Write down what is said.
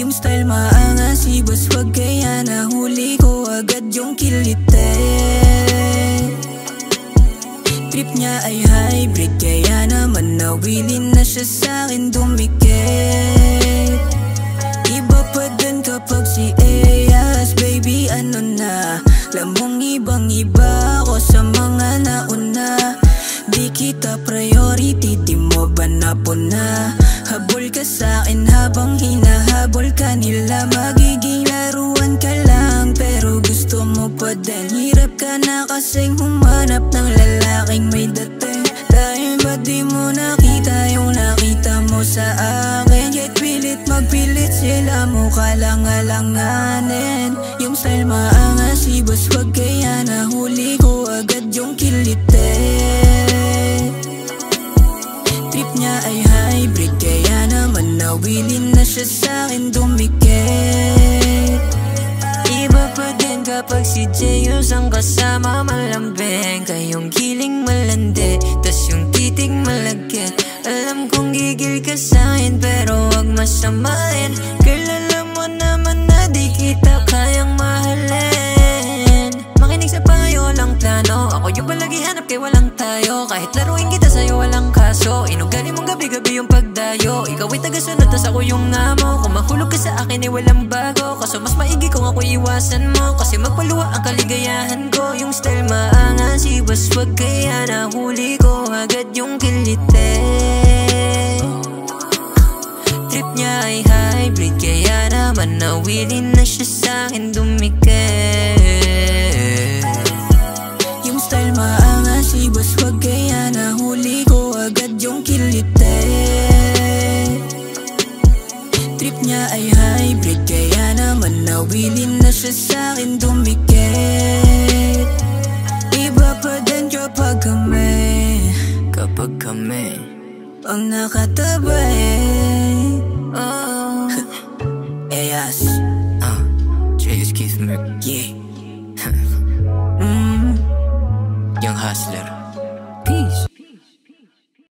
Yung style maangas, ibas wag kaya nahuli ko agad yung kilite. Trip niya ay hybrid, kaya naman nawilin na siya sa'kin dumikit. Iba pa din kapag si Eyas, baby ano na, lamang ibang iba ako sa mga nauna. Di kita priority, di mo ba napuna? Habol ka sa'kin habang hinahabol ka nila. Magiging laruan ka lang pero gusto mo pa din. Hirap ka na kasing humanap ng lalaking may dating. Dahil ba't di mo nakita yung nakita mo sa akin? Kahit pilit magpilit sila mukha lang alanganin. Yung style maangas, ibas wag kaya nahuli ko agad yung kilite. Trip niya ay hybrid, kaya naman nawilin na siya sa'kin dumikit. Iba pa din kapag si Jeyus ang kasama, malambing. Kayong giling malandi, tas yung titig malagkit. Alam kong gigil ka sa'kin pero wag masamain. Girl, alam mo naman na di kita kayang mahalin. Makinig sa pangayolang plano, ako yung palagi hanap kay walang tayo. Kahit laruin kita sa'yo walang kaso, inugali mong gabi-gabi yung pagdayo. Ikaw ay tagasunod tas ako yung amo. Kung mahulog ka sa akin ay walang bago, kaso mas maigi kung ako iwasan mo. Kasi magpaluwa ang kaligayahan ko. Yung style maangas, ibas wag kaya nahuli ko agad yung kilite. Trip niya ay hybrid, kaya naman nawilin na siya sa'kin dumikit. Yung style maangas, ibas wag kaya nahuli ko agad yung kilite. Trip niya ay hybrid, kaya naman nawilin na siya sa'kin dumikit. Iba pa din kapag kami ang nakatabi. Oh Eyas, Jeyus Keith Merck, yeah. Young hustler.